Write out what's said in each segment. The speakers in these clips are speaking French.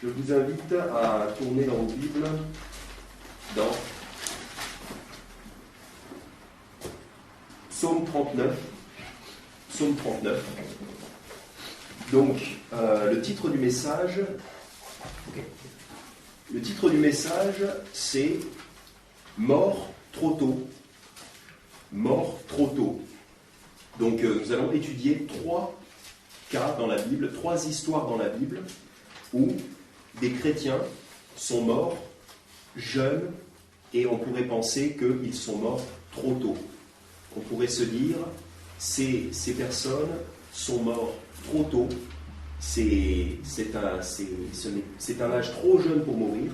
Je vous invite à tourner dans vos Bibles dans Psaume 39. Psaume 39. Donc, le titre du message, c'est « Mort trop tôt ». Mort trop tôt. Donc, nous allons étudier 3 cas dans la Bible, 3 histoires dans la Bible où des chrétiens sont morts jeunes et on pourrait penser qu'ils sont morts trop tôt. On pourrait se dire, ces personnes sont mortes trop tôt, c'est un âge trop jeune pour mourir.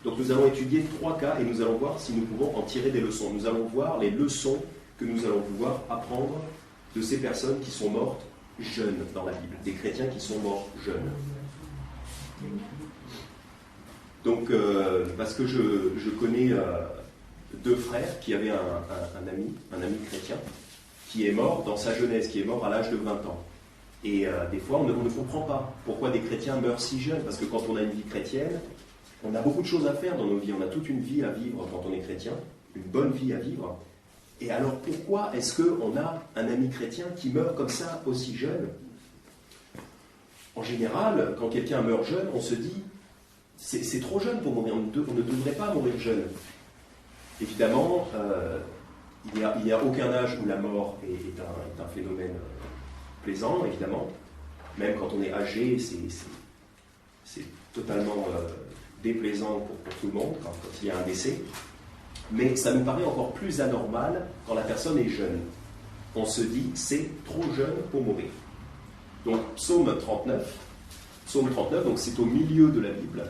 Donc nous allons étudier 3 cas et nous allons voir si nous pouvons en tirer des leçons. Nous allons voir les leçons que nous allons pouvoir apprendre de ces personnes qui sont mortes jeunes dans la Bible, des chrétiens qui sont morts jeunes. Donc, parce que je connais 2 frères qui avaient un ami chrétien, qui est mort dans sa jeunesse, qui est mort à l'âge de 20 ans. Et des fois, on ne comprend pas pourquoi des chrétiens meurent si jeunes, parce que quand on a une vie chrétienne, on a beaucoup de choses à faire dans nos vies, on a toute une vie à vivre quand on est chrétien, une bonne vie à vivre. Et alors pourquoi est-ce qu'on a un ami chrétien qui meurt comme ça aussi jeune? En général, quand quelqu'un meurt jeune, on se dit c'est trop jeune pour mourir, on ne devrait pas mourir jeune. Évidemment, il n'y a aucun âge où la mort est un phénomène plaisant, évidemment. Même quand on est âgé, c'est totalement déplaisant pour tout le monde quand il y a un décès. Mais ça nous paraît encore plus anormal quand la personne est jeune. On se dit, c'est trop jeune pour mourir. Donc, Psaume 39, donc c'est au milieu de la Bible.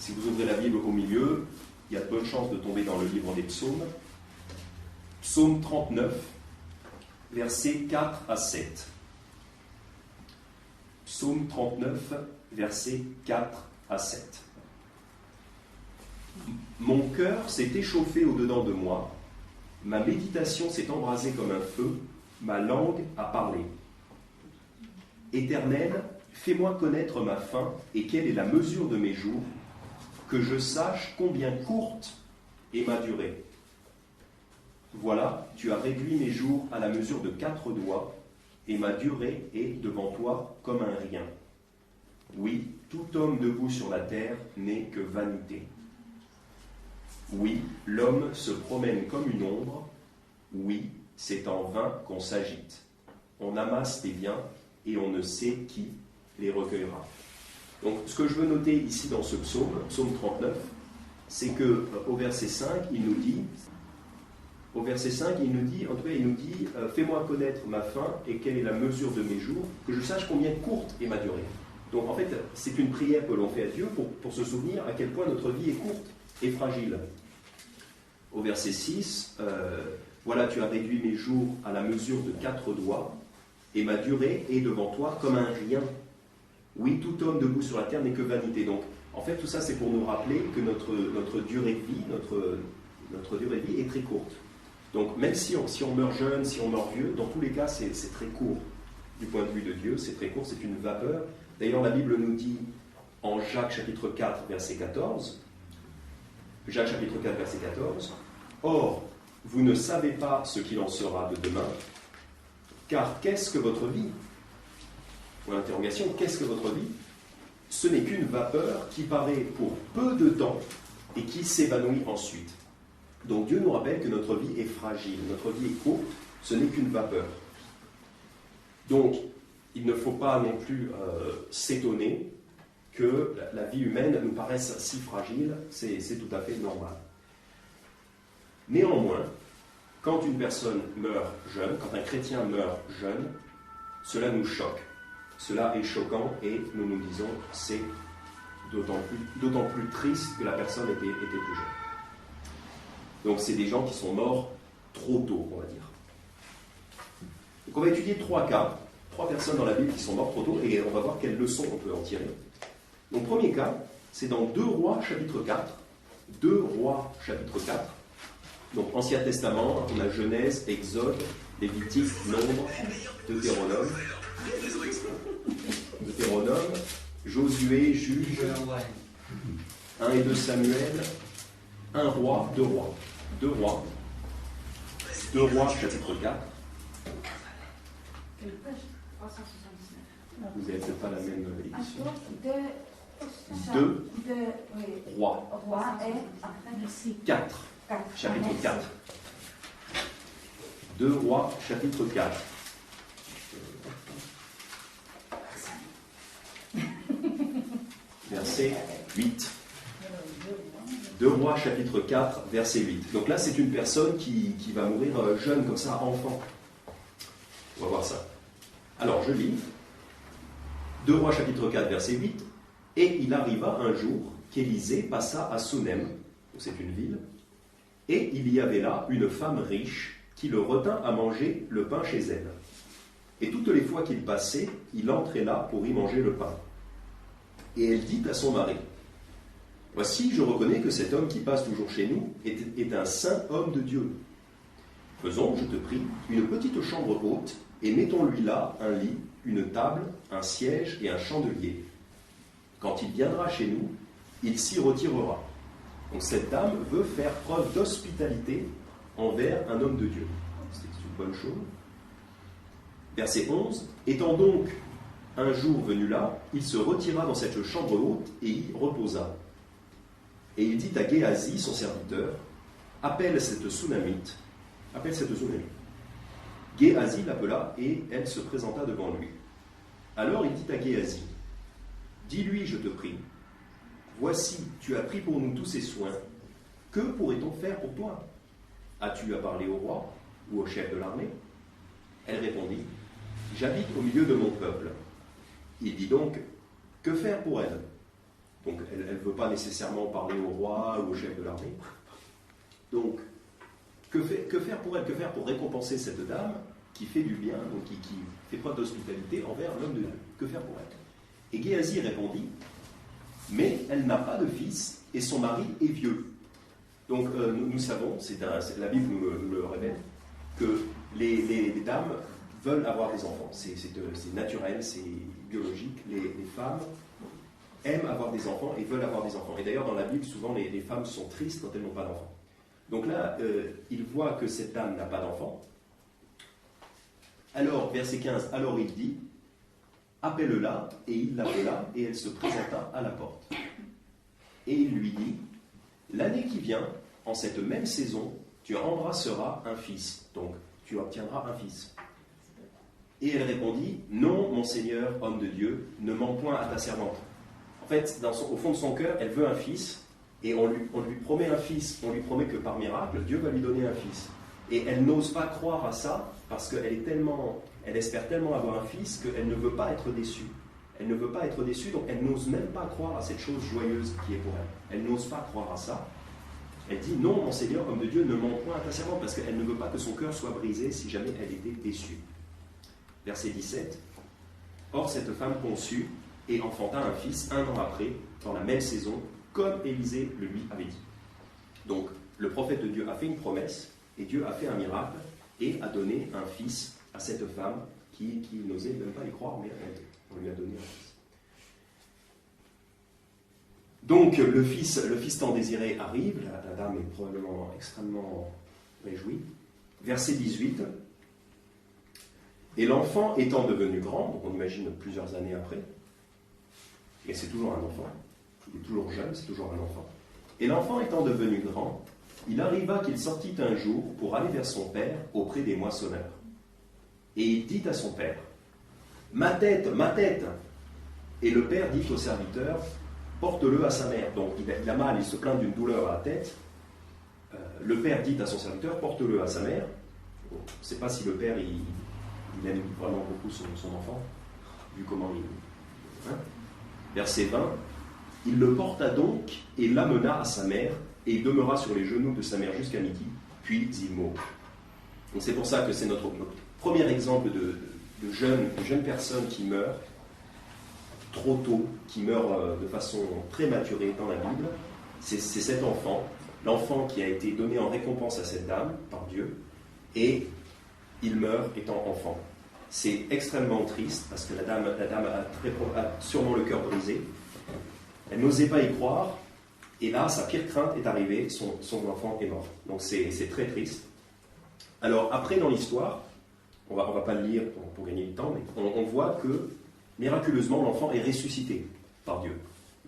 Si vous ouvrez la Bible au milieu, il y a de bonnes chances de tomber dans le livre des psaumes. Psaume 39, versets 4 à 7. Psaume 39, versets 4 à 7. Mon cœur s'est échauffé au-dedans de moi, ma méditation s'est embrasée comme un feu, ma langue a parlé. Éternel, fais-moi connaître ma fin et quelle est la mesure de mes jours, que je sache combien courte est ma durée. Voilà, tu as réduit mes jours à la mesure de 4 doigts, et ma durée est devant toi comme un rien. Oui, tout homme debout sur la terre n'est que vanité. Oui, l'homme se promène comme une ombre. Oui, c'est en vain qu'on s'agite. On amasse des biens et on ne sait qui les recueillera. Donc, ce que je veux noter ici dans ce psaume 39, c'est qu'au verset 5, il nous dit, fais-moi connaître ma fin et quelle est la mesure de mes jours, que je sache combien courte est ma durée. Donc, en fait, c'est une prière que l'on fait à Dieu pour se souvenir à quel point notre vie est courte et fragile. Au verset 6, voilà, tu as réduit mes jours à la mesure de 4 doigts, et ma durée est devant toi comme un rien. Oui, tout homme debout sur la terre n'est que vanité. Donc, en fait, tout ça, c'est pour nous rappeler que notre durée de vie, notre durée de vie est très courte. Donc, même si on meurt jeune, si on meurt vieux, dans tous les cas, c'est très court. Du point de vue de Dieu, c'est très court, c'est une vapeur. D'ailleurs, la Bible nous dit, en Jacques chapitre 4, verset 14, Jacques chapitre 4, verset 14, « Or, vous ne savez pas ce qu'il en sera de demain, car qu'est-ce que votre vie ?» Pour l'interrogation, qu'est-ce que votre vie? Ce n'est qu'une vapeur qui paraît pour peu de temps et qui s'évanouit ensuite. Donc Dieu nous rappelle que notre vie est fragile, notre vie est courte, ce n'est qu'une vapeur. Donc, il ne faut pas non plus s'étonner que la vie humaine nous paraisse si fragile, c'est tout à fait normal. Néanmoins, quand une personne meurt jeune, quand un chrétien meurt jeune, cela nous choque. Cela est choquant et nous nous disons c'est d'autant plus triste que la personne était plus jeune. Donc c'est des gens qui sont morts trop tôt, on va dire. Donc on va étudier 3 cas, 3 personnes dans la Bible qui sont mortes trop tôt et on va voir quelles leçons on peut en tirer. Donc premier cas, c'est dans 2 Rois chapitre 4. 2 Rois chapitre 4. Donc Ancien Testament, on a Genèse, Exode, Lévitique, Nombre, Deutéronome, Josué, Juge, 1 et 2 Samuel, 1 roi, 2 rois. 2 rois. 2 rois, chapitre 4. Vous n'avez peut-être pas la même édition. 2 rois. 4. Chapitre 4. 2 rois, chapitre 4. Verset 8. 2 rois, chapitre 4, verset 8. Donc là, c'est une personne qui va mourir jeune, comme ça, enfant. On va voir ça. Alors, je lis. 2 rois, chapitre 4, verset 8. Et il arriva un jour qu'Élisée passa à Sunem, donc c'est une ville, et il y avait là une femme riche qui le retint à manger le pain chez elle. Et toutes les fois qu'il passait, il entrait là pour y manger le pain. Et elle dit à son mari, « Voici, je reconnais que cet homme qui passe toujours chez nous est un saint homme de Dieu. Faisons, je te prie, une petite chambre haute, et mettons-lui là un lit, une table, un siège et un chandelier. Quand il viendra chez nous, il s'y retirera. » Donc cette dame veut faire preuve d'hospitalité envers un homme de Dieu. C'est une bonne chose. Verset 11. Étant donc un jour venu là, il se retira dans cette chambre haute et y reposa. Et il dit à Géasi, son serviteur, appelle cette Sunamite. Géasi l'appela et elle se présenta devant lui. Alors il dit à Géasi, dis-lui, je te prie, voici, tu as pris pour nous tous ces soins, que pourrait-on faire pour toi? As-tu à parler au roi ou au chef de l'armée? Elle répondit, j'habite au milieu de mon peuple. Il dit donc, que faire pour elle? Donc elle ne veut pas nécessairement parler au roi ou au chef de l'armée. Donc, que faire pour elle? Que faire pour récompenser cette dame qui fait du bien, donc qui fait preuve d'hospitalité envers l'homme de Dieu? Que faire pour elle? Et Géasi répondit, mais elle n'a pas de fils et son mari est vieux. Donc nous savons, la Bible nous le révèle, que les dames veulent avoir des enfants. C'est naturel, c'est biologique. Les femmes aiment avoir des enfants et veulent avoir des enfants. Et d'ailleurs, dans la Bible, souvent, les femmes sont tristes quand elles n'ont pas d'enfants. Donc là, il voit que cette dame n'a pas d'enfant. Alors, verset 15, alors il dit, appelle-la, et il l'appela, et elle se présenta à la porte. Et il lui dit, l'année qui vient, en cette même saison, tu embrasseras un fils. Donc, tu obtiendras un fils. Et elle répondit, non, mon Seigneur, homme de Dieu, ne mens point à ta servante. En fait, au fond de son cœur, elle veut un fils, et on lui promet un fils, on lui promet que par miracle, Dieu va lui donner un fils. Et elle n'ose pas croire à ça, parce qu'elle espère tellement avoir un fils qu'elle ne veut pas être déçue. Elle ne veut pas être déçue, donc elle n'ose même pas croire à cette chose joyeuse qui est pour elle. Elle n'ose pas croire à ça. Elle dit, non, mon Seigneur, homme de Dieu, ne mens point à ta servante, parce qu'elle ne veut pas que son cœur soit brisé si jamais elle était déçue. Verset 17. Or, cette femme conçut et enfanta un fils 1 an après, dans la même saison, comme Élisée le lui avait dit. Donc, le prophète de Dieu a fait une promesse, et Dieu a fait un miracle, et a donné un fils à cette femme qui n'osait même pas y croire, mais on lui a donné un fils. Donc, le fils tant désiré arrive, la dame est probablement extrêmement réjouie. Verset 18. Et l'enfant étant devenu grand, donc on imagine plusieurs années après, et c'est toujours un enfant, il est toujours jeune, c'est toujours un enfant. Et l'enfant étant devenu grand, il arriva qu'il sortit un jour pour aller vers son père auprès des moissonneurs. Et il dit à son père, ma tête, ma tête. Et le père dit au serviteur, porte-le à sa mère. Donc il a mal, il se plaint d'une douleur à la tête. Le père dit à son serviteur, porte-le à sa mère. On ne sait pas si le père, il aime vraiment beaucoup son enfant, vu comment il... Verset 20, il le porta donc et l'amena à sa mère, et il demeura sur les genoux de sa mère jusqu'à midi, puis il mourut. Donc c'est pour ça que c'est notre premier exemple de jeunes personnes qui meurent trop tôt, qui meurent de façon prématurée dans la Bible. C'est cet enfant, l'enfant qui a été donné en récompense à cette dame par Dieu, et il meurt étant enfant. c'est extrêmement triste, parce que la dame a sûrement le cœur brisé. Elle n'osait pas y croire, et là, sa pire crainte est arrivée, son enfant est mort. Donc c'est très triste. Alors après, dans l'histoire, on va pas le lire pour gagner du temps, mais on voit que, miraculeusement, l'enfant est ressuscité par Dieu.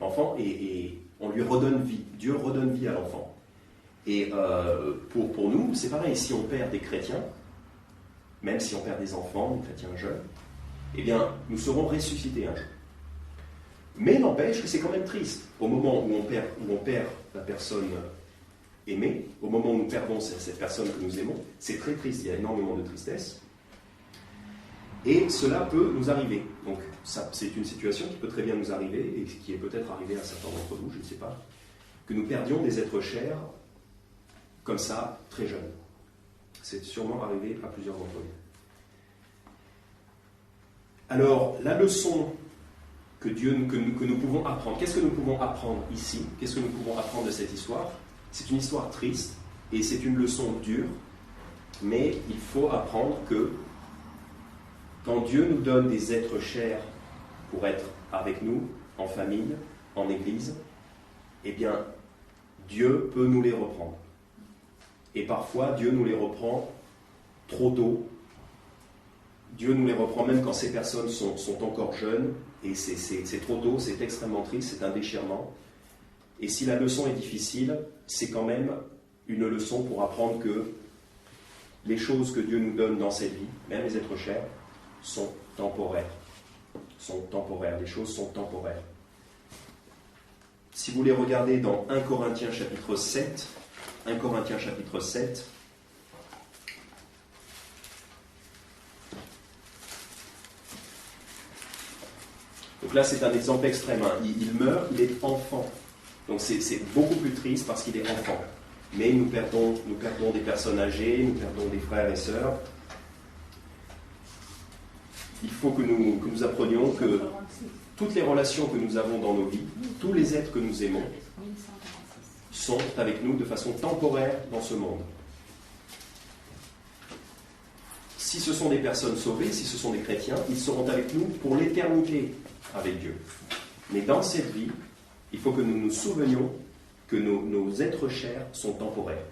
L'enfant, on lui redonne vie. Dieu redonne vie à l'enfant. Et pour nous, c'est pareil, si on perd des chrétiens, même si on perd des enfants, des chrétiens jeunes, eh bien, nous serons ressuscités un jour. Mais n'empêche que c'est quand même triste. Au moment où on perd la personne aimée, au moment où nous perdons cette personne que nous aimons, c'est très triste, il y a énormément de tristesse. Et cela peut nous arriver. Donc, c'est une situation qui peut très bien nous arriver, et qui est peut-être arrivée à certains d'entre nous, je ne sais pas, que nous perdions des êtres chers comme ça, très jeunes. C'est sûrement arrivé à plusieurs d'entre nous. Alors, la leçon que nous pouvons apprendre, qu'est-ce que nous pouvons apprendre ici? Qu'est-ce que nous pouvons apprendre de cette histoire? C'est une histoire triste, et c'est une leçon dure, mais il faut apprendre que quand Dieu nous donne des êtres chers pour être avec nous, en famille, en église, eh bien, Dieu peut nous les reprendre. Et parfois, Dieu nous les reprend trop tôt. Dieu nous les reprend même quand ces personnes sont encore jeunes, et c'est trop tôt, c'est extrêmement triste, c'est un déchirement. Et si la leçon est difficile, c'est quand même une leçon pour apprendre que les choses que Dieu nous donne dans cette vie, même les êtres chers, sont temporaires. Les choses sont temporaires. Si vous les regardez dans 1 Corinthiens chapitre 7, donc là c'est un exemple extrême, hein. Il meurt, il est enfant. Donc c'est beaucoup plus triste parce qu'il est enfant. Mais nous perdons des personnes âgées, nous perdons des frères et sœurs. Il faut que nous apprenions que toutes les relations que nous avons dans nos vies, tous les êtres que nous aimons, sont avec nous de façon temporaire dans ce monde. Si ce sont des personnes sauvées, si ce sont des chrétiens, ils seront avec nous pour l'éternité avec Dieu. Mais dans cette vie, il faut que nous nous souvenions que nos êtres chers sont temporaires.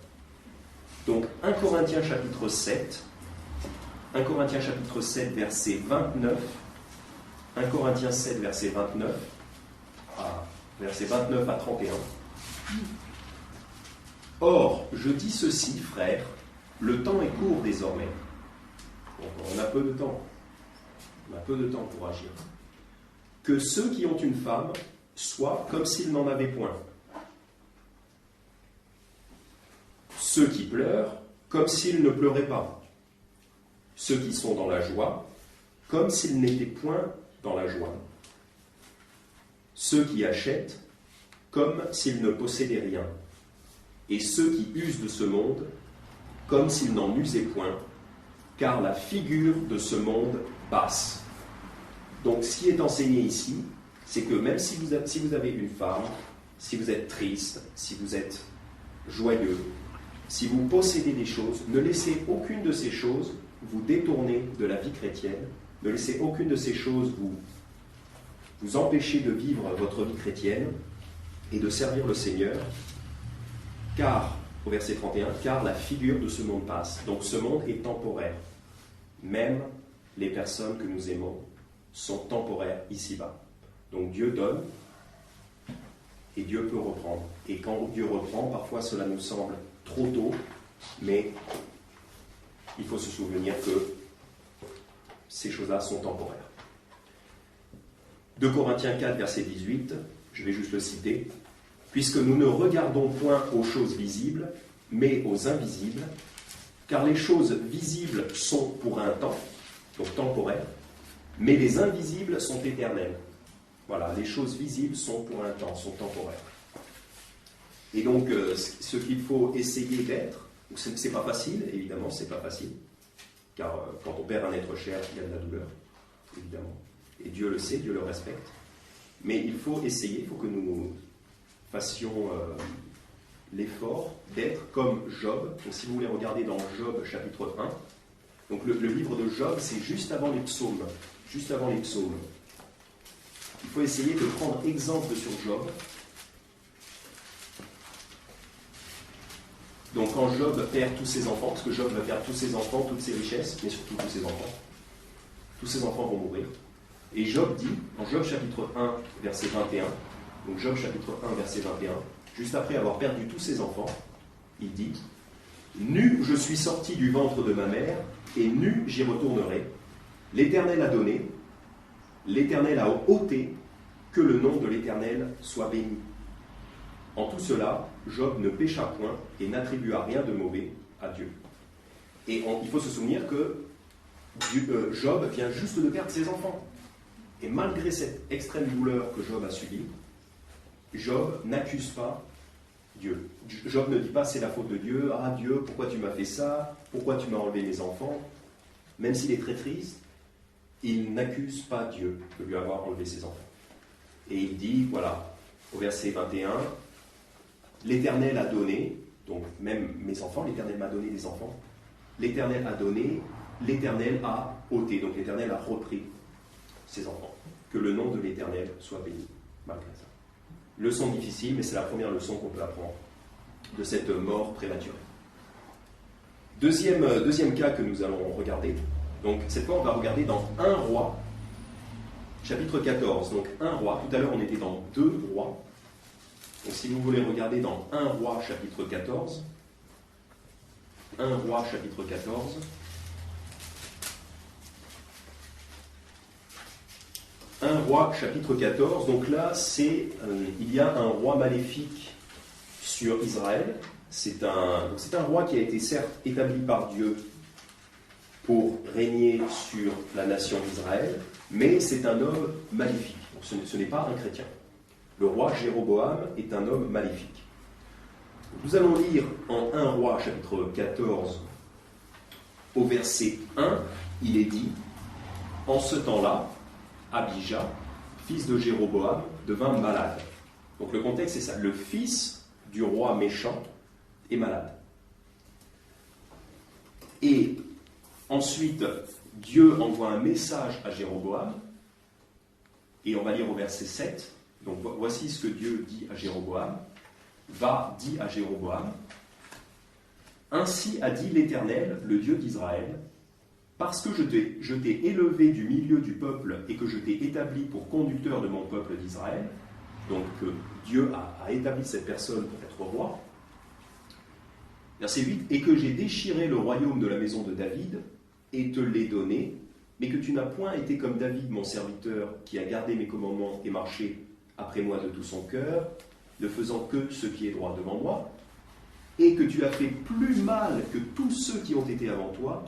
Donc 1 Corinthiens chapitre 7, verset 29, 1 Corinthiens 7, verset 29 à 31. Or, je dis ceci, frères, le temps est court désormais. Donc, on a peu de temps. On a peu de temps pour agir. Que ceux qui ont une femme soient comme s'ils n'en avaient point. Ceux qui pleurent, comme s'ils ne pleuraient pas. Ceux qui sont dans la joie, comme s'ils n'étaient point dans la joie. Ceux qui achètent, comme s'ils ne possédaient rien. Et ceux qui usent de ce monde, comme s'ils n'en usaient point, car la figure de ce monde passe. Donc, ce qui est enseigné ici, c'est que même si vous avez une femme, si vous êtes triste, si vous êtes joyeux, si vous possédez des choses, ne laissez aucune de ces choses vous détourner de la vie chrétienne, ne laissez aucune de ces choses vous empêcher de vivre votre vie chrétienne et de servir le Seigneur, car, au verset 31, car la figure de ce monde passe. Donc ce monde est temporaire. Même les personnes que nous aimons sont temporaires ici-bas. Donc Dieu donne et Dieu peut reprendre. Et quand Dieu reprend, parfois cela nous semble trop tôt, mais il faut se souvenir que ces choses-là sont temporaires. 2 Corinthiens 4, verset 18, je vais juste le citer. « Puisque nous ne regardons point aux choses visibles, mais aux invisibles, car les choses visibles sont pour un temps, donc temporaires, mais les invisibles sont éternelles. » Voilà, les choses visibles sont pour un temps, sont temporaires. Et donc, ce qu'il faut essayer d'être, c'est pas facile, évidemment, c'est pas facile, car quand on perd un être cher, il y a de la douleur, évidemment. Et Dieu le sait, Dieu le respecte. Mais il faut essayer, il faut que nous fassions l'effort d'être comme Job. Donc, si vous voulez regarder dans Job chapitre 1, Donc le livre de Job, c'est juste avant les psaumes. Juste avant les psaumes. Il faut essayer de prendre exemple sur Job. Donc quand Job perd tous ses enfants, parce que Job va perdre tous ses enfants, toutes ses richesses, mais surtout tous ses enfants vont mourir. Et Job dit, en Job chapitre 1, verset 21, donc Job chapitre 1, verset 21, juste après avoir perdu tous ses enfants, il dit « Nu je suis sorti du ventre de ma mère, et nu j'y retournerai. L'Éternel a donné, l'Éternel a ôté, que le nom de l'Éternel soit béni. » En tout cela, Job ne pécha point et n'attribua rien de mauvais à Dieu. Et il faut se souvenir que Job vient juste de perdre ses enfants. Et malgré cette extrême douleur que Job a subie, Job n'accuse pas Dieu. Job ne dit pas c'est la faute de Dieu, ah Dieu, pourquoi tu m'as fait ça, pourquoi tu m'as enlevé mes enfants. Même s'il est très triste, il n'accuse pas Dieu de lui avoir enlevé ses enfants. Et il dit, voilà, au verset 21, l'Éternel a donné, donc même mes enfants, l'Éternel m'a donné des enfants, l'Éternel a donné, l'Éternel a ôté, donc l'Éternel a repris ses enfants. Que le nom de l'Éternel soit béni, malgré ça. Leçon difficile, mais c'est la première leçon qu'on peut apprendre de cette mort prématurée. Deuxième cas que nous allons regarder, donc cette fois on va regarder dans 1 Roi, chapitre 14. Donc 1 Roi, tout à l'heure on était dans 2 Rois. Donc si vous voulez regarder dans 1 Roi, chapitre 14, 1 Roi, chapitre 14, 1 Roi, chapitre 14, donc là, il y a un roi maléfique sur Israël. C'est un roi qui a été certes établi par Dieu pour régner sur la nation d'Israël, mais c'est un homme maléfique. Donc ce n'est pas un chrétien. Le roi Jéroboam est un homme maléfique. Nous allons lire en 1 Roi, chapitre 14, au verset 1, il est dit « En ce temps-là, Abijah, fils de Jéroboam, devint malade. » Donc le contexte c'est ça, le fils du roi méchant est malade. Et ensuite, Dieu envoie un message à Jéroboam, et on va lire au verset 7. Donc voici ce que Dieu dit à Jéroboam. Va, dit à Jéroboam, ainsi a dit l'Éternel, le Dieu d'Israël, parce que je t'ai élevé du milieu du peuple et que je t'ai établi pour conducteur de mon peuple d'Israël, donc Dieu a établi cette personne pour être roi. Verset 8, et que j'ai déchiré le royaume de la maison de David et te l'ai donné, mais que tu n'as point été comme David mon serviteur qui a gardé mes commandements et marché après moi de tout son cœur, ne faisant que ce qui est droit devant moi, et que tu as fait plus mal que tous ceux qui ont été avant toi,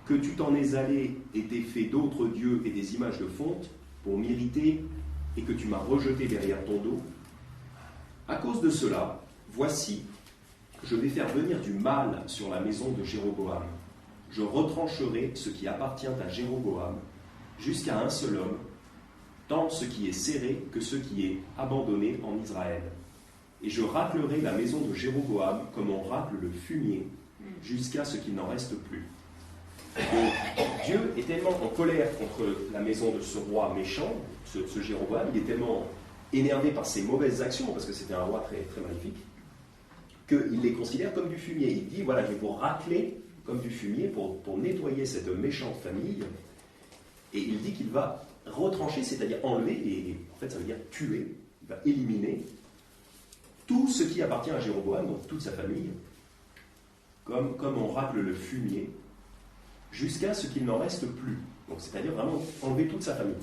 que tu t'en es allé et t'es fait d'autres dieux et des images de fonte pour m'irriter, et que tu m'as rejeté derrière ton dos. À cause de cela, voici, je vais faire venir du mal sur la maison de Jéroboam. Je retrancherai ce qui appartient à Jéroboam, jusqu'à un seul homme, tant ce qui est serré que ce qui est abandonné en Israël. Et je raclerai la maison de Jéroboam comme on racle le fumier, jusqu'à ce qu'il n'en reste plus. Donc, Dieu est tellement en colère contre la maison de ce roi méchant, ce Jéroboam, il est tellement énervé par ses mauvaises actions, parce que c'était un roi très, très maléfique, qu'il les considère comme du fumier. Il dit, voilà, je vais vous racler comme du fumier pour nettoyer cette méchante famille. Et il dit qu'il va retrancher, c'est-à-dire enlever, et en fait ça veut dire tuer, il va éliminer tout ce qui appartient à Jéroboam, donc toute sa famille, comme on racle le fumier, jusqu'à ce qu'il n'en reste plus. Donc c'est-à-dire vraiment enlever toute sa famille.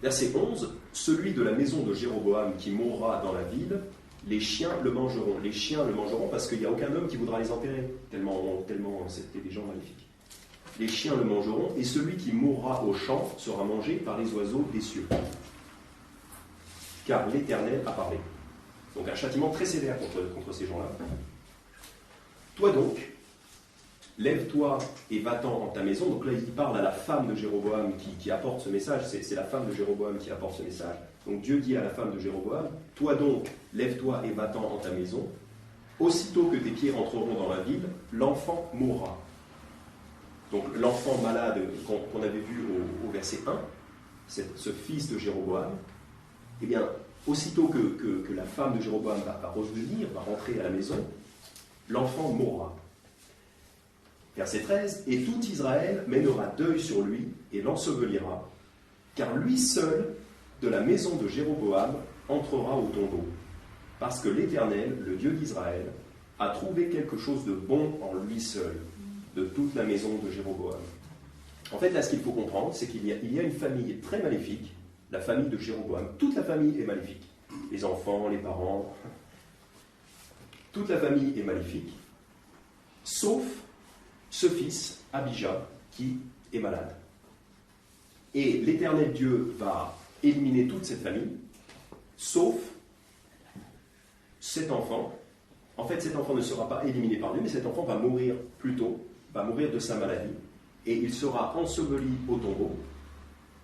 Verset 11, celui de la maison de Jéroboam qui mourra dans la ville, les chiens le mangeront. Les chiens le mangeront parce qu'il n'y a aucun homme qui voudra les enterrer, tellement c'était des gens maléfiques. Les chiens le mangeront, et celui qui mourra au champ sera mangé par les oiseaux des cieux. Car l'Éternel a parlé. Donc un châtiment très sévère contre ces gens-là. Toi donc, lève-toi et va-t'en en ta maison. Donc là, il parle à la femme de Jéroboam qui apporte ce message. C'est la femme de Jéroboam qui apporte ce message. Donc Dieu dit à la femme de Jéroboam, toi donc, lève-toi et va-t'en en ta maison. Aussitôt que tes pieds rentreront dans la ville, l'enfant mourra. Donc l'enfant malade qu'on avait vu au verset 1, ce fils de Jéroboam, eh bien, aussitôt que la femme de Jéroboam va revenir, va rentrer à la maison, l'enfant mourra. Verset 13, « Et tout Israël mènera deuil sur lui et l'ensevelira, car lui seul, de la maison de Jéroboam, entrera au tombeau, parce que l'Éternel, le Dieu d'Israël, a trouvé quelque chose de bon en lui seul, de toute la maison de Jéroboam. » En fait, là, ce qu'il faut comprendre, c'est qu'il y a une famille très maléfique, la famille de Jéroboam. Toute la famille est maléfique. Les enfants, les parents, toute la famille est maléfique, sauf ce fils, Abijah, qui est malade. Et l'Éternel Dieu va éliminer toute cette famille, sauf cet enfant. En fait, cet enfant ne sera pas éliminé par Dieu, mais cet enfant va mourir plus tôt, va mourir de sa maladie, et il sera enseveli au tombeau.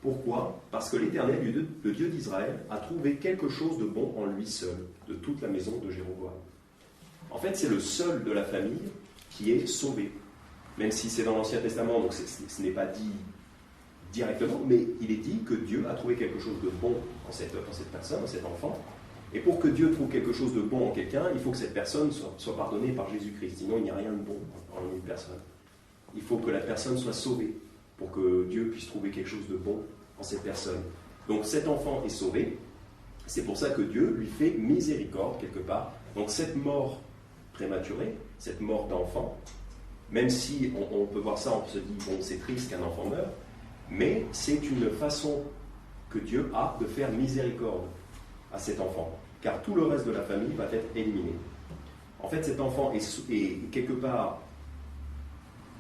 Pourquoi ? Parce que l'Éternel, le Dieu d'Israël, a trouvé quelque chose de bon en lui seul, de toute la maison de Jéroboam. En fait, c'est le seul de la famille qui est sauvé. Même si c'est dans l'Ancien Testament, donc ce n'est pas dit directement, mais il est dit que Dieu a trouvé quelque chose de bon en cette personne, en cet enfant. Et pour que Dieu trouve quelque chose de bon en quelqu'un, il faut que cette personne soit pardonnée par Jésus-Christ. Sinon, il n'y a rien de bon en une personne. Il faut que la personne soit sauvée pour que Dieu puisse trouver quelque chose de bon en cette personne. Donc cet enfant est sauvé. C'est pour ça que Dieu lui fait miséricorde quelque part. Donc cette mort prématurée, cette mort d'enfant, même si on peut voir ça, on se dit, bon, c'est triste qu'un enfant meure, mais c'est une façon que Dieu a de faire miséricorde à cet enfant, car tout le reste de la famille va être éliminé. En fait, cet enfant est quelque part,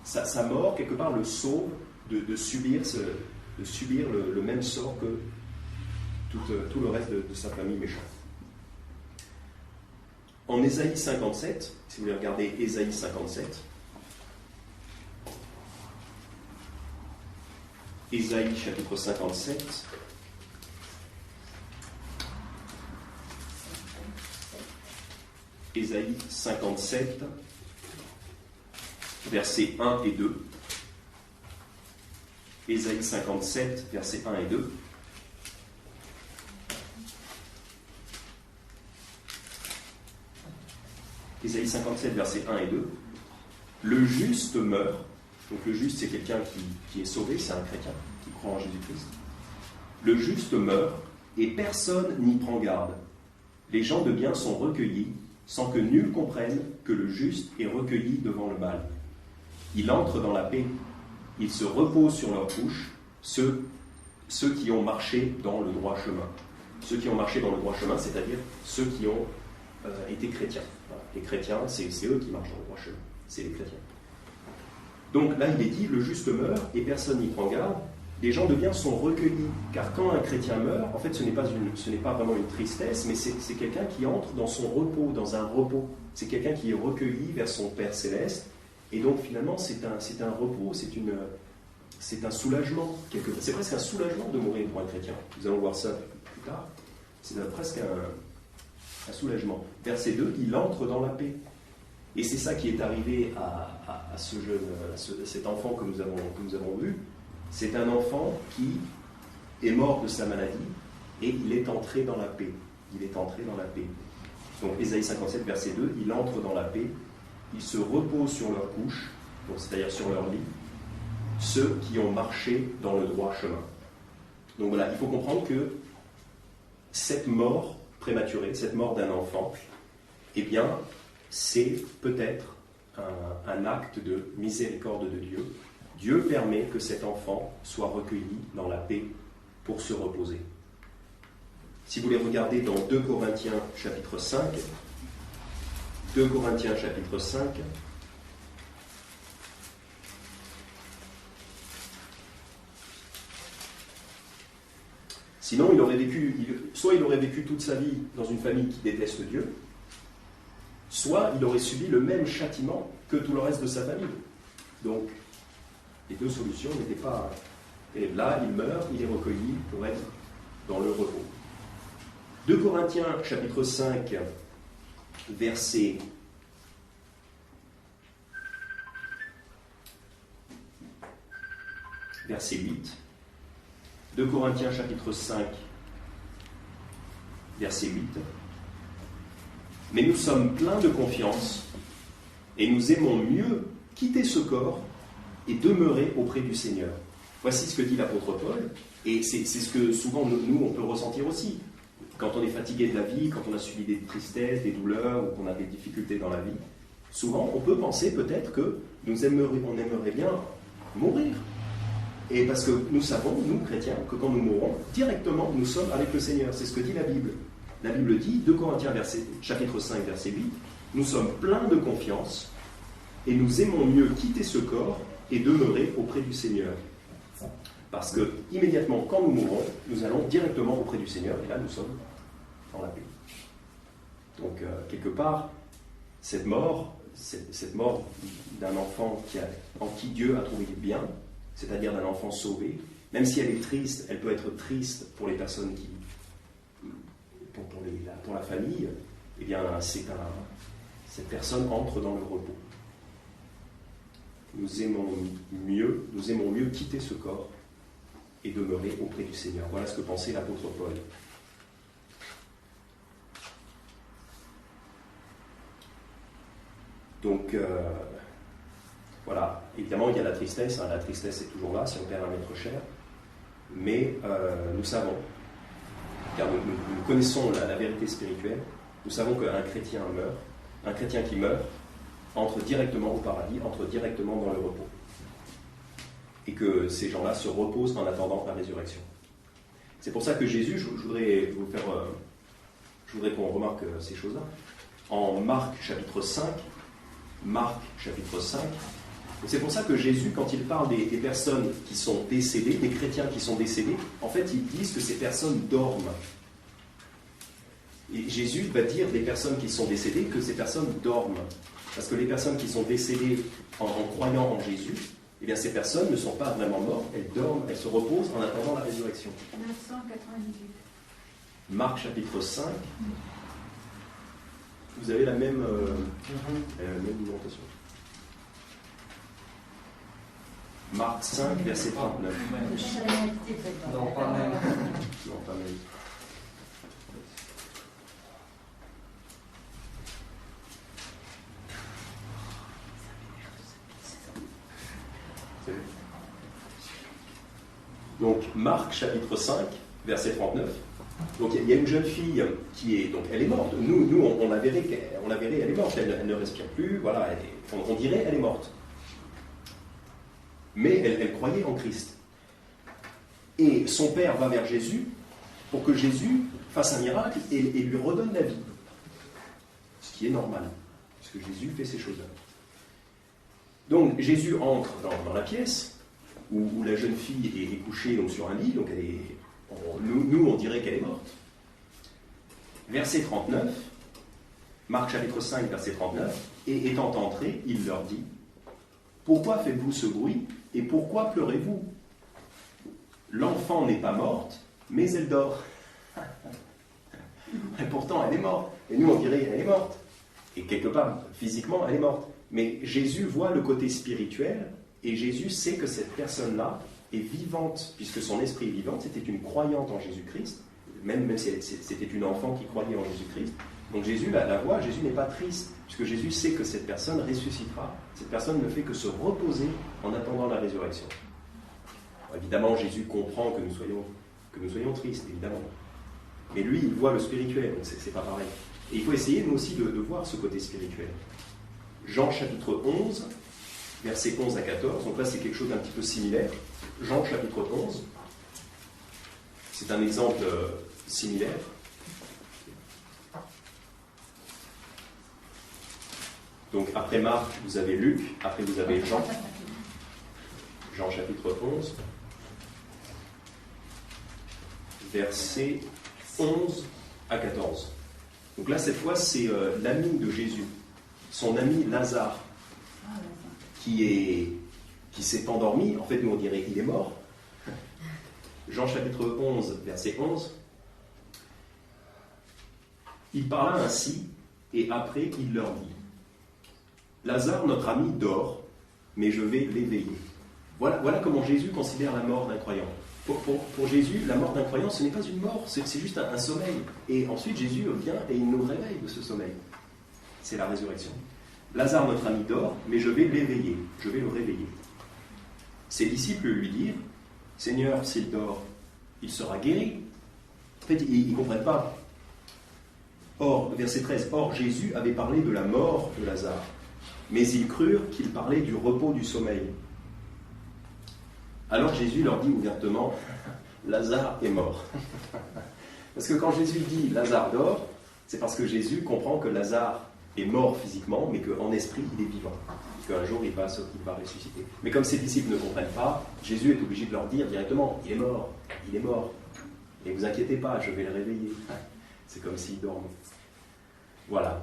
sa mort, quelque part, le sauve de subir le même sort que tout le reste de sa famille méchante. En Ésaïe 57, si vous voulez regarder Ésaïe 57, Ésaïe chapitre 57, Ésaïe 57, versets 1 et 2. Ésaïe 57, versets 1 et 2. Ésaïe 57, versets 1 et 2. Le juste meurt. Donc le juste, c'est quelqu'un qui est sauvé, c'est un chrétien qui croit en Jésus-Christ. Le juste meurt et personne n'y prend garde. Les gens de bien sont recueillis sans que nul comprenne que le juste est recueilli devant le mal. Il entre dans la paix. Ils se reposent sur leurs couches, ceux qui ont marché dans le droit chemin. Ceux qui ont marché dans le droit chemin, c'est-à-dire ceux qui ont été chrétiens. Voilà. Les chrétiens, c'est eux qui marchent dans le droit chemin. C'est les chrétiens. Donc là, il est dit, le juste meurt et personne n'y prend garde. Les gens de bien sont recueillis. Car quand un chrétien meurt, en fait, ce n'est pas vraiment une tristesse, mais c'est quelqu'un qui entre dans son repos, dans un repos. C'est quelqu'un qui est recueilli vers son Père Céleste. Et donc finalement, c'est un repos, c'est un soulagement. C'est presque un soulagement de mourir pour un chrétien. Nous allons voir ça plus tard. C'est presque un soulagement. Verset 2, il entre dans la paix. Et c'est ça qui est arrivé à ce jeune, cet enfant que nous avons vu. C'est un enfant qui est mort de sa maladie et il est entré dans la paix. Il est entré dans la paix. Donc Ésaïe 57, verset 2, il entre dans la paix. Ils se reposent sur leur couche, c'est-à-dire sur leur lit, ceux qui ont marché dans le droit chemin. Donc voilà, il faut comprendre que cette mort prématurée, cette mort d'un enfant, eh bien, c'est peut-être un acte de miséricorde de Dieu. Dieu permet que cet enfant soit recueilli dans la paix pour se reposer. Si vous voulez regarder dans 2 Corinthiens chapitre 5, 2 Corinthiens chapitre 5, sinon soit il aurait vécu toute sa vie dans une famille qui déteste Dieu, soit il aurait subi le même châtiment que tout le reste de sa famille. Donc, les deux solutions n'étaient pas... Et là, il meurt, il est recueilli pour être dans le repos. 2 Corinthiens chapitre 5, verset soit verset 8. 2 Corinthiens chapitre 5, verset 8. Mais nous sommes pleins de confiance et nous aimons mieux quitter ce corps et demeurer auprès du Seigneur. Voici ce que dit l'apôtre Paul, et c'est ce que souvent nous on peut ressentir aussi. Quand on est fatigué de la vie, quand on a subi des tristesses, des douleurs, ou qu'on a des difficultés dans la vie, souvent on peut penser peut-être que on aimerait bien mourir. Et parce que nous savons, nous chrétiens, que quand nous mourrons, directement nous sommes avec le Seigneur. C'est ce que dit la Bible. La Bible dit, 2 Corinthiens chapitre 5, verset 8, nous sommes pleins de confiance et nous aimons mieux quitter ce corps et demeurer auprès du Seigneur. Parce que immédiatement, quand nous mourrons, nous allons directement auprès du Seigneur et là nous sommes dans la paix. Donc, quelque part, cette mort d'un enfant en qui Dieu a trouvé du bien, c'est-à-dire d'un enfant sauvé, même si elle est triste, elle peut être triste pour les personnes pour la famille, eh bien, cette personne entre dans le repos. Nous aimons mieux quitter ce corps et demeurer auprès du Seigneur. Voilà ce que pensait l'apôtre Paul. Donc, voilà, évidemment, il y a la tristesse. La tristesse est toujours là si on perd un être cher. Mais nous savons, car nous connaissons la vérité spirituelle, nous savons qu'un chrétien meurt, un chrétien qui meurt, entre directement au paradis, entre directement dans le repos. Et que ces gens-là se reposent en attendant la résurrection. C'est pour ça que Jésus, je voudrais qu'on remarque ces choses-là. En Marc chapitre 5, c'est pour ça que Jésus, quand il parle des personnes qui sont décédées, des chrétiens qui sont décédés, en fait, ils disent que ces personnes dorment. Et Jésus va dire des personnes qui sont décédées que ces personnes dorment. Parce que les personnes qui sont décédées en croyant en Jésus, eh bien, ces personnes ne sont pas vraiment mortes, elles dorment, elles se reposent en attendant la résurrection. 998. Marc chapitre 5. Vous avez la même numérotation. Marc 5, verset 39. Non, pas même. Non, pas même. Donc, Marc chapitre 5, verset 39. Donc, il y a une jeune fille qui est. Donc, elle est morte. Nous on la verrait, elle est morte. Elle ne respire plus. Voilà, on dirait elle est morte. Mais elle croyait en Christ. Et son père va vers Jésus pour que Jésus fasse un miracle et lui redonne la vie. Ce qui est normal, puisque Jésus fait ces choses-là. Donc, Jésus entre dans la pièce où la jeune fille est couchée donc, sur un lit, donc nous on dirait qu'elle est morte. Verset 39, Marc chapitre 5, verset 39, et étant entré, il leur dit, « Pourquoi faites-vous ce bruit et pourquoi pleurez-vous? L'enfant n'est pas morte, mais elle dort. » Et pourtant, elle est morte. Et nous, on dirait qu'elle est morte. Et quelque part, physiquement, elle est morte. Mais Jésus voit le côté spirituel, et Jésus sait que cette personne-là est vivante, puisque son esprit est vivant, c'était une croyante en Jésus-Christ, même si c'était une enfant qui croyait en Jésus-Christ. Donc Jésus la voit, Jésus n'est pas triste, puisque Jésus sait que cette personne ressuscitera. Cette personne ne fait que se reposer en attendant la résurrection. Alors, évidemment, Jésus comprend que nous soyons tristes, évidemment. Mais lui, il voit le spirituel, donc c'est pas pareil. Et il faut essayer, nous aussi, de voir ce côté spirituel. Jean chapitre 11, versets 11 à 14, donc là c'est quelque chose d'un petit peu similaire. Jean chapitre 11, c'est un exemple similaire. Donc après Marc, vous avez Luc, après vous avez Jean. Jean chapitre 11, versets 11 à 14. Donc là cette fois c'est l'ami de Jésus, son ami Lazare, qui s'est endormi. En fait, nous on dirait qu'il est mort. Jean chapitre 11, verset 11. Il parla ainsi, et après il leur dit, Lazare, notre ami, dort, mais je vais l'éveiller. Voilà comment Jésus considère la mort d'un croyant. Pour Jésus, la mort d'un croyant, ce n'est pas une mort, c'est juste un sommeil. Et ensuite, Jésus vient et il nous réveille de ce sommeil. C'est la résurrection. Lazare, notre ami, dort, mais je vais l'éveiller, je vais le réveiller. Ses disciples lui dirent, Seigneur, s'il dort, il sera guéri. En fait, ils ne comprennent pas. Or, verset 13, or Jésus avait parlé de la mort de Lazare, mais ils crurent qu'il parlait du repos du sommeil. Alors Jésus leur dit ouvertement, Lazare est mort. Parce que quand Jésus dit Lazare dort, c'est parce que Jésus comprend que Lazare est mort physiquement, mais qu'en esprit, il est vivant. Qu'un jour, il va ressusciter. Mais comme ses disciples ne comprennent pas, Jésus est obligé de leur dire directement, il est mort, il est mort. Et ne vous inquiétez pas, je vais le réveiller. C'est comme s'il dormait. Voilà.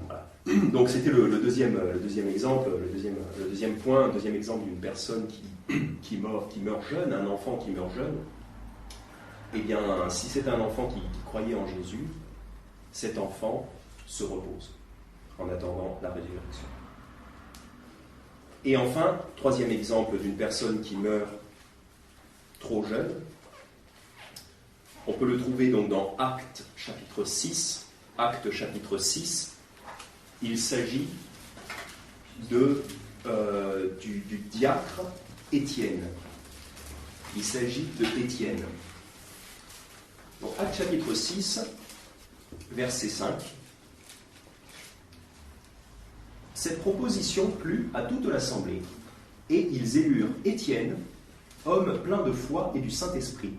Donc c'était le deuxième exemple, le deuxième point, le deuxième exemple d'une personne qui meurt jeune, un enfant qui meurt jeune. Eh bien, si c'est un enfant qui croyait en Jésus, cet enfant se repose en attendant la résurrection. Et enfin, troisième exemple d'une personne qui meurt trop jeune, on peut le trouver donc dans Actes chapitre 6. Actes chapitre 6, il s'agit du diacre Étienne. Il s'agit de Étienne. Donc Actes chapitre 6, verset 5. Cette proposition plut à toute l'assemblée, et ils élurent Étienne, homme plein de foi et du Saint-Esprit,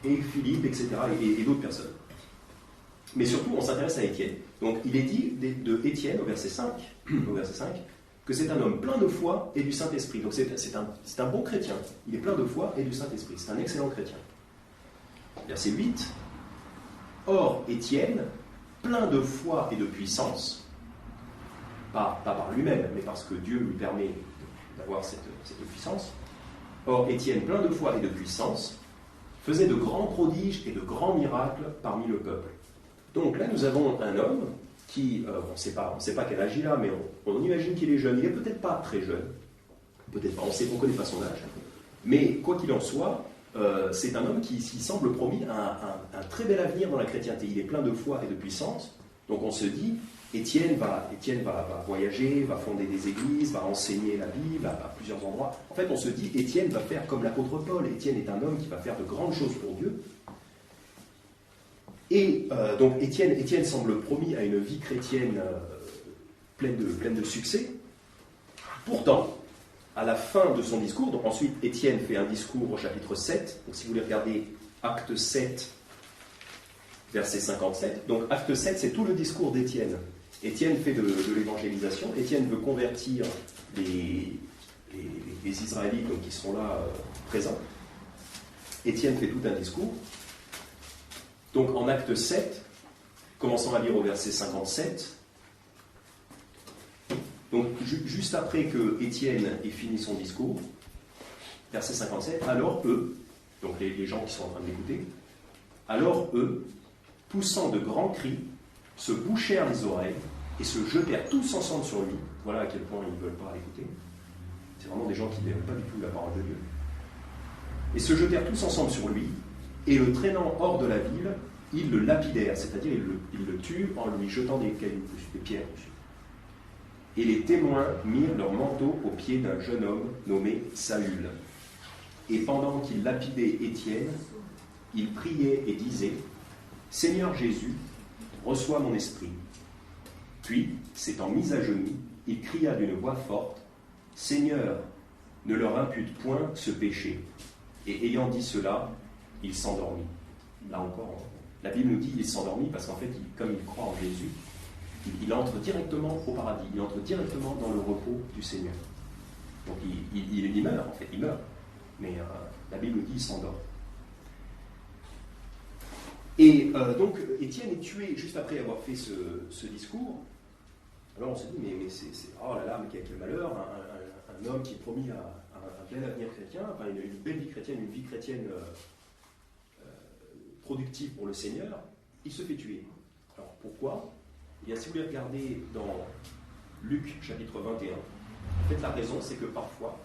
et Philippe, etc., et d'autres personnes. Mais surtout, on s'intéresse à Étienne. Donc, il est dit de Étienne, au verset 5, que c'est un homme plein de foi et du Saint-Esprit. Donc, c'est un bon chrétien. Il est plein de foi et du Saint-Esprit. C'est un excellent chrétien. Verset 8. Or, Étienne, plein de foi et de puissance, pas par lui-même, mais parce que Dieu lui permet d'avoir cette puissance. Or, Étienne, plein de foi et de puissance, faisait de grands prodiges et de grands miracles parmi le peuple. Donc là, nous avons un homme qui, on ne sait pas quel âge il a, mais on imagine qu'il est jeune. Il n'est peut-être pas très jeune, peut-être pas, on ne connaît pas son âge. Mais quoi qu'il en soit, c'est un homme qui semble promis un très bel avenir dans la chrétienté. Il est plein de foi et de puissance. Donc on se dit, Étienne va voyager, va fonder des églises, va enseigner la Bible à plusieurs endroits. En fait, on se dit, Étienne va faire comme l'apôtre Paul. Étienne est un homme qui va faire de grandes choses pour Dieu. Et donc Étienne semble promis à une vie chrétienne pleine de succès. Pourtant, à la fin de son discours, donc ensuite Étienne fait un discours au chapitre 7, donc si vous voulez regarder Acte 7, verset 57, donc Acte 7, c'est tout le discours d'Étienne. Étienne fait de l'évangélisation, Étienne veut convertir les Israélites qui sont là présents. Étienne fait tout un discours. Donc en Acte 7, commençons à lire au verset 57, donc juste après que Étienne ait fini son discours, verset 57, alors eux, donc les gens qui sont en train de l'écouter, alors eux, poussant de grands cris, se bouchèrent les oreilles et se jetèrent tous ensemble sur lui. Voilà à quel point ils ne veulent pas l'écouter. C'est vraiment des gens qui n'aiment pas du tout la parole de Dieu. Et se jetèrent tous ensemble sur lui, et le traînant hors de la ville, ils le lapidèrent, c'est-à-dire ils le tuent en lui jetant des cailloux dessus, des pierres dessus. Et les témoins mirent leur manteau aux pieds d'un jeune homme nommé Saül. Et pendant qu'ils lapidaient Étienne, ils priaient et disaient « Seigneur Jésus, reçois mon esprit. » Puis, s'étant mis à genoux, il cria d'une voix forte « Seigneur, ne leur impute point ce péché. » Et ayant dit cela, il s'endormit. Là encore, la Bible nous dit qu'il s'endormit parce qu'en fait, comme il croit en Jésus, il entre directement au paradis, il entre directement dans le repos du Seigneur. Donc il meurt, en fait, il meurt. Mais la Bible nous dit qu'il s'endort. Et donc, Étienne est tué juste après avoir fait ce discours. Alors on se dit, mais c'est oh là là, mais quel malheur, un homme qui est promis à un bel avenir chrétien, enfin une belle vie chrétienne, une vie chrétienne productive pour le Seigneur, il se fait tuer. Alors pourquoi ? Eh bien, si vous voulez regarder dans Luc chapitre 21, en fait la raison c'est que parfois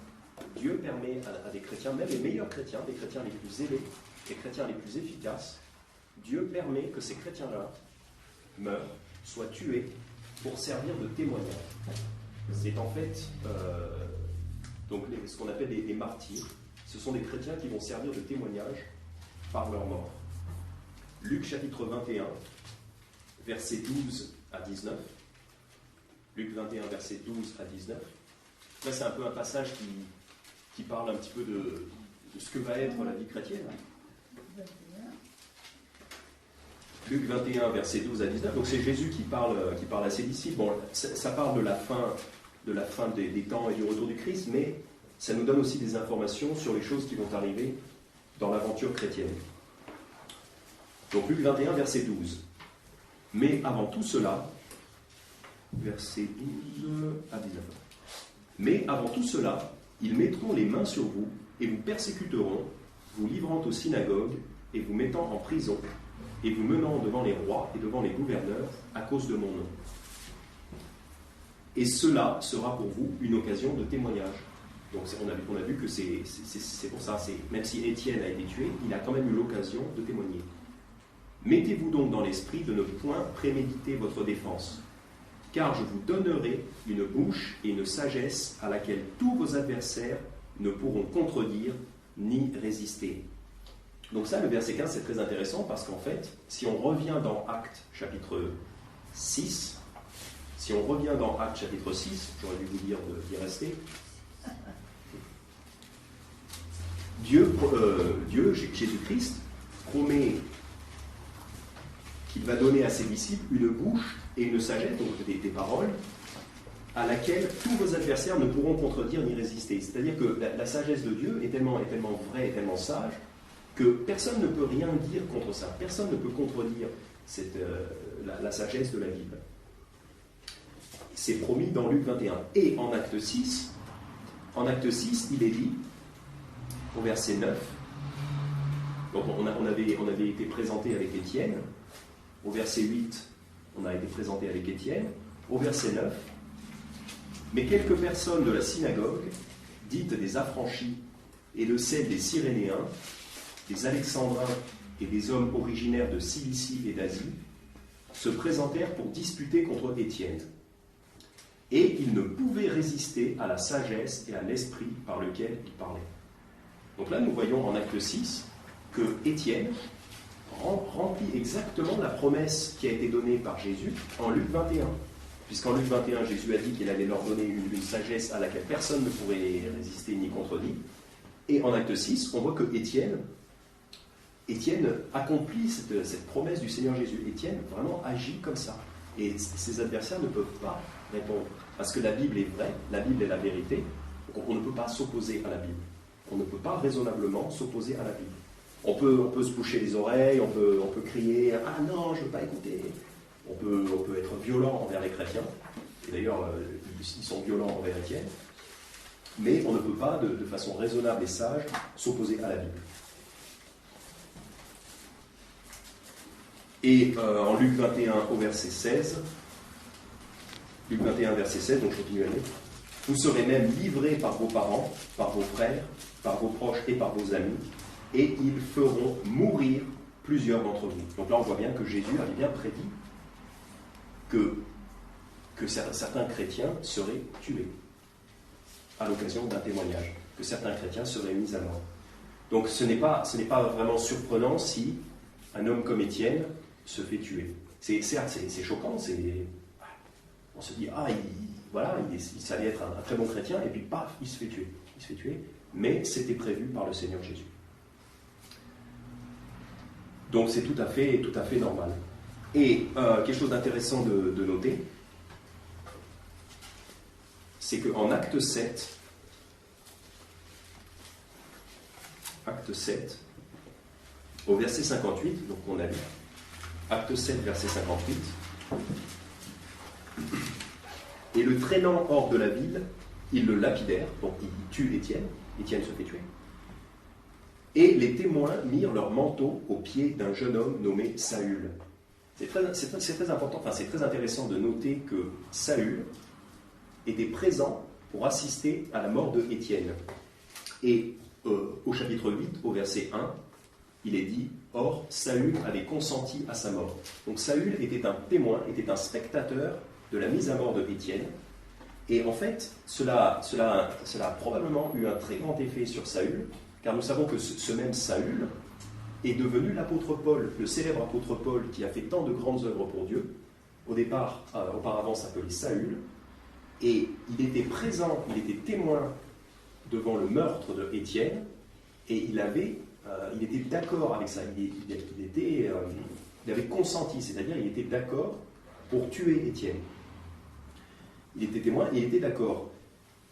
Dieu permet à des chrétiens, même les meilleurs chrétiens, les chrétiens les plus zélés, les chrétiens les plus efficaces, Dieu permet que ces chrétiens-là meurent, soient tués pour servir de témoignage. C'est en fait ce qu'on appelle des martyrs. Ce sont des chrétiens qui vont servir de témoignage par leur mort. Luc chapitre 21, versets 12 à 19. Luc 21, versets 12 à 19. Là, c'est un peu un passage qui parle un petit peu de ce que va être la vie chrétienne. Luc 21, versets 12 à 19. Donc c'est Jésus qui parle à ses disciples. Bon, ça parle de la fin des temps et du retour du Christ, mais ça nous donne aussi des informations sur les choses qui vont arriver dans l'aventure chrétienne. Donc Luc 21, verset 12. Mais avant tout cela, verset 12 à 19. Mais avant tout cela, ils mettront les mains sur vous et vous persécuteront, vous livrant aux synagogues et vous mettant en prison et vous menant devant les rois et devant les gouverneurs à cause de mon nom. Et cela sera pour vous une occasion de témoignage. Donc on a vu que c'est pour ça, même si Étienne a été tué, il a quand même eu l'occasion de témoigner. Mettez-vous donc dans l'esprit de ne point préméditer votre défense, car je vous donnerai une bouche et une sagesse à laquelle tous vos adversaires ne pourront contredire ni résister. Donc ça, le verset 15, c'est très intéressant parce qu'en fait, si on revient dans Actes chapitre 6, j'aurais dû vous dire d'y rester, Dieu, Jésus-Christ, promet qu'il va donner à ses disciples une bouche et une sagesse, donc des paroles, à laquelle tous vos adversaires ne pourront contredire ni résister. C'est-à-dire que la sagesse de Dieu est tellement vraie, et tellement sage, que personne ne peut rien dire contre ça. Personne ne peut contredire la sagesse de la Bible. C'est promis dans Luc 21. Et en Acte 6, il est dit, au verset 9, donc on avait été présenté avec Étienne, au verset 8, on a été présenté avec Étienne, au verset 9, mais quelques personnes de la synagogue, dites des affranchis, et de celles des Cyrénéens, des Alexandrins et des hommes originaires de Cilicie et d'Asie, se présentèrent pour disputer contre Étienne. Et ils ne pouvaient résister à la sagesse et à l'esprit par lequel il parlait. Donc là, nous voyons en Acte 6 que Étienne remplit exactement la promesse qui a été donnée par Jésus en Luc 21. Puisqu'en Luc 21, Jésus a dit qu'il allait leur donner une sagesse à laquelle personne ne pourrait résister ni contredire. Et en Acte 6, on voit que Étienne accomplit cette promesse du Seigneur Jésus. Étienne vraiment agit comme ça. Et ses adversaires ne peuvent pas répondre. Parce que la Bible est vraie, la Bible est la vérité. Donc on ne peut pas s'opposer à la Bible. On ne peut pas raisonnablement s'opposer à la Bible. On peut se boucher les oreilles, on peut crier « Ah non, je ne veux pas écouter ». On peut être violent envers les chrétiens. Et d'ailleurs, ils sont violents envers Étienne. Mais on ne peut pas, de façon raisonnable et sage, s'opposer à la Bible. Et en Luc 21 au verset 16, Luc 21 verset 16, donc je continue à lire, « Vous serez même livrés par vos parents, par vos frères, par vos proches et par vos amis, et ils feront mourir plusieurs d'entre vous. » Donc là, on voit bien que Jésus avait bien prédit que certains chrétiens seraient tués à l'occasion d'un témoignage, que certains chrétiens seraient mis à mort. Donc ce n'est pas vraiment surprenant si un homme comme Étienne se fait tuer. Certes, c'est choquant, on se dit, il allait être un très bon chrétien, et puis paf, il se fait tuer. Mais c'était prévu par le Seigneur Jésus. Donc c'est tout à fait normal. Et quelque chose d'intéressant de noter, c'est qu'en Acte 7, au verset 58, donc on a lu, Acte 7, verset 58, et le traînant hors de la ville, ils le lapidèrent, donc ils tuent Étienne se fait tuer, et les témoins mirent leur manteau aux pieds d'un jeune homme nommé Saül. C'est très important, c'est très intéressant de noter que Saül était présent pour assister à la mort de Étienne. Et au chapitre 8, au verset 1, il est dit « Or, Saül avait consenti à sa mort ». Donc Saül était un témoin, était un spectateur de la mise à mort de Étienne. Et en fait, cela a probablement eu un très grand effet sur Saül, car nous savons que ce même Saül est devenu l'apôtre Paul, le célèbre apôtre Paul qui a fait tant de grandes œuvres pour Dieu. Au départ, auparavant s'appelait Saül, et il était présent, il était témoin devant le meurtre de Étienne, et il était d'accord avec ça, il avait consenti, c'est-à-dire il était d'accord pour tuer Étienne. Il était témoin et il était d'accord.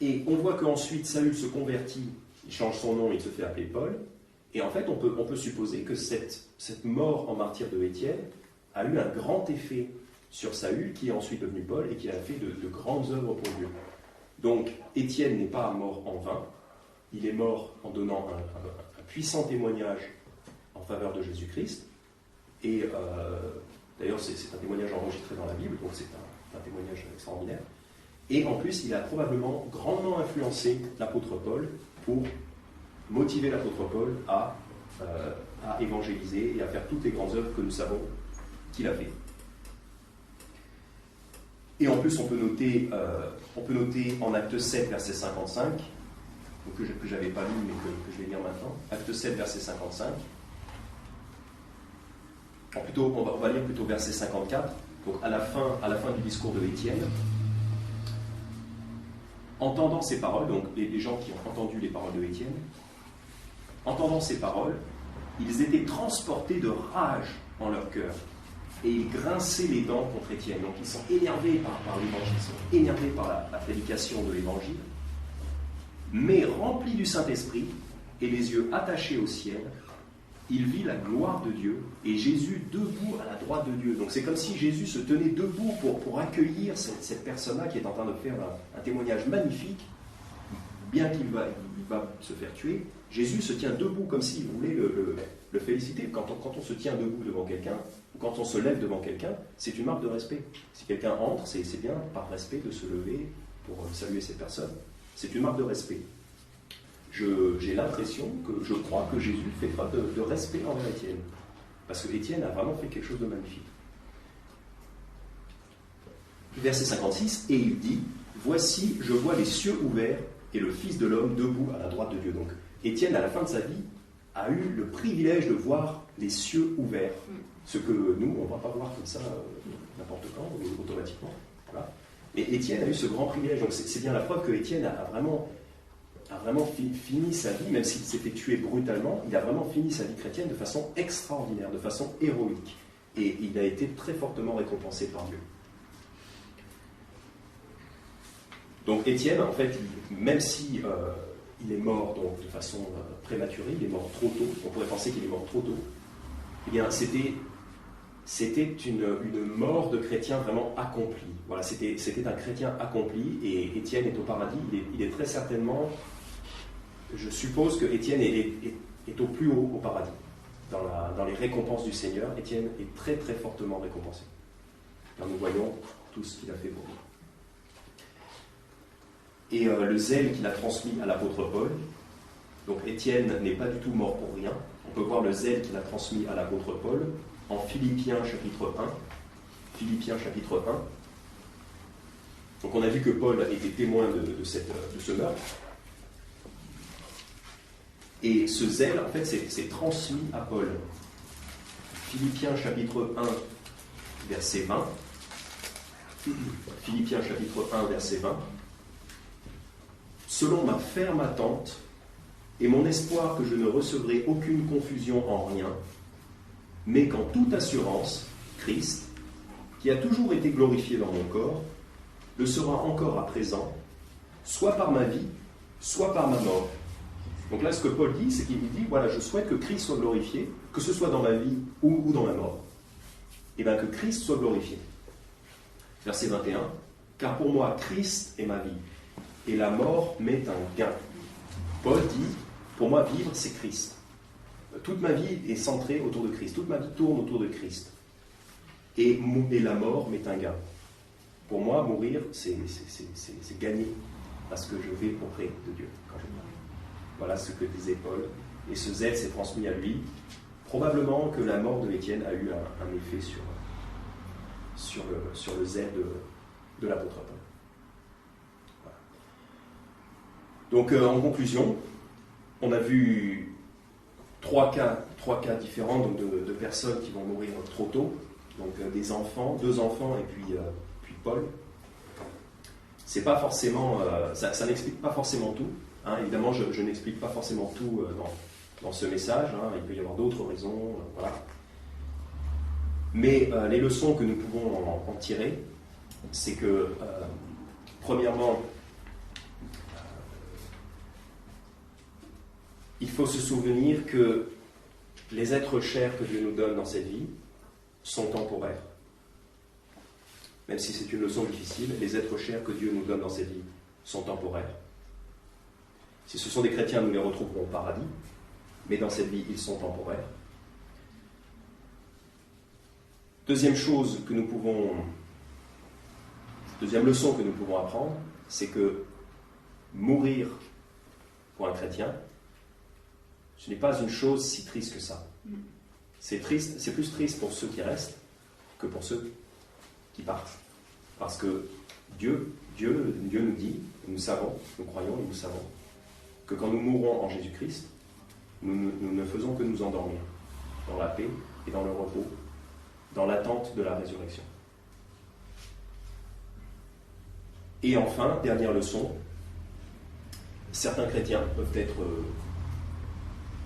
Et on voit qu'ensuite Saül se convertit, il change son nom, il se fait appeler Paul, et en fait on peut supposer que cette mort en martyr de Étienne a eu un grand effet sur Saül, qui est ensuite devenu Paul, et qui a fait de grandes œuvres pour Dieu. Donc Étienne n'est pas mort en vain, il est mort en donnant un puissant témoignage en faveur de Jésus-Christ, et d'ailleurs c'est un témoignage enregistré dans la Bible, donc c'est un témoignage extraordinaire, et en plus il a probablement grandement influencé l'apôtre Paul pour motiver l'apôtre Paul à évangéliser et à faire toutes les grandes œuvres que nous savons qu'il a fait. Et en plus on peut noter en Acte 7, verset 55, donc que je n'avais pas lu mais que je vais lire maintenant, Acte 7, verset 55. On va lire plutôt verset 54, donc à la fin du discours de Étienne. Entendant ces paroles, donc les gens qui ont entendu les paroles de Étienne, entendant ces paroles, ils étaient transportés de rage en leur cœur, et ils grinçaient les dents contre Étienne. Donc ils sont énervés par l'évangile, ils sont énervés par la prédication de l'évangile, mais remplis du Saint-Esprit et les yeux attachés au ciel, il vit la gloire de Dieu et Jésus debout à la droite de Dieu. Donc c'est comme si Jésus se tenait debout pour accueillir cette personne-là qui est en train de faire un témoignage magnifique. Bien qu'il va se faire tuer, Jésus se tient debout comme s'il voulait le féliciter. Quand on se tient debout devant quelqu'un, ou quand on se lève devant quelqu'un, c'est une marque de respect. Si quelqu'un entre, c'est bien par respect de se lever pour saluer cette personne. C'est une marque de respect. J'ai l'impression je crois que Jésus fait preuve de respect envers Étienne. Parce que Étienne a vraiment fait quelque chose de magnifique. Verset 56, et il dit, « Voici, je vois les cieux ouverts et le Fils de l'homme debout à la droite de Dieu. » Donc Étienne, à la fin de sa vie, a eu le privilège de voir les cieux ouverts. Ce que nous, on ne va pas voir comme ça n'importe quand, automatiquement. Voilà. Mais Étienne a eu ce grand privilège. Donc c'est bien la preuve que Étienne a vraiment fini sa vie, même s'il s'est fait tuer brutalement, il a vraiment fini sa vie chrétienne de façon extraordinaire, de façon héroïque. Et il a été très fortement récompensé par Dieu. Donc Étienne, en fait, même si il est mort donc, de façon prématurée, il est mort trop tôt, on pourrait penser qu'il est mort trop tôt, eh bien c'était une mort de chrétien vraiment accomplie. Voilà, c'était un chrétien accompli, et Étienne est au paradis. Il est très certainement, je suppose que Étienne est au plus haut au paradis. Dans les récompenses du Seigneur, Étienne est très très fortement récompensé. Car nous voyons tout ce qu'il a fait pour nous. Et le zèle qu'il a transmis à l'apôtre Paul, donc Étienne n'est pas du tout mort pour rien. On peut voir le zèle qu'il a transmis à l'apôtre Paul en Philippiens chapitre 1. Philippiens chapitre 1. Donc on a vu que Paul était témoin de ce meurtre. Et ce zèle, en fait, c'est transmis à Paul. Philippiens chapitre 1, verset 20. Philippiens chapitre 1, verset 20. Selon ma ferme attente et mon espoir que je ne recevrai aucune confusion en rien, mais qu'en toute assurance, Christ, qui a toujours été glorifié dans mon corps, le sera encore à présent, soit par ma vie, soit par ma mort. Donc là, ce que Paul dit, c'est qu'il dit, voilà, je souhaite que Christ soit glorifié, que ce soit dans ma vie ou dans ma mort. Et bien que Christ soit glorifié. Verset 21, car pour moi, Christ est ma vie, et la mort m'est un gain. Paul dit, pour moi, vivre, c'est Christ. Toute ma vie est centrée autour de Christ. Toute ma vie tourne autour de Christ. Et la mort m'est un gain. Pour moi, mourir, c'est gagner. Parce que je vais auprès de Dieu quand je meurs. Voilà ce que disait Paul. Et ce zèle s'est transmis à lui. Probablement que la mort de Étienne a eu un effet sur le zèle de l'apôtre Paul. Voilà. Donc, en conclusion, on a vu trois cas différents donc de personnes qui vont mourir trop tôt. Donc, des enfants, 2 enfants et puis Paul. C'est pas forcément, ça n'explique pas forcément tout. Hein. Évidemment, je n'explique pas forcément tout dans ce message. Hein. Il peut y avoir d'autres raisons. Voilà. Mais les leçons que nous pouvons en tirer, c'est que, premièrement, il faut se souvenir que les êtres chers que Dieu nous donne dans cette vie sont temporaires. Même si c'est une leçon difficile, les êtres chers que Dieu nous donne dans cette vie sont temporaires. Si ce sont des chrétiens, nous les retrouverons au paradis, mais dans cette vie, ils sont temporaires. Deuxième leçon que nous pouvons apprendre, c'est que mourir pour un chrétien, ce n'est pas une chose si triste que ça. C'est plus triste pour ceux qui restent que pour ceux qui partent. Parce que Dieu nous dit, nous savons, nous croyons et nous savons, que quand nous mourrons en Jésus-Christ, nous ne faisons que nous endormir dans la paix et dans le repos, dans l'attente de la résurrection. Et enfin, dernière leçon, certains chrétiens peuvent être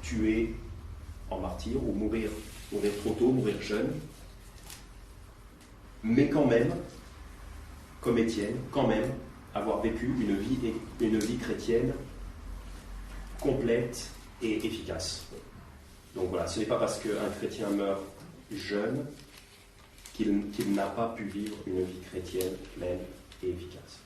tués en martyr ou mourir trop tôt, mourir jeune, mais quand même, comme Étienne, avoir vécu une vie chrétienne complète et efficace. Donc voilà, ce n'est pas parce qu'un chrétien meurt jeune qu'il n'a pas pu vivre une vie chrétienne pleine et efficace.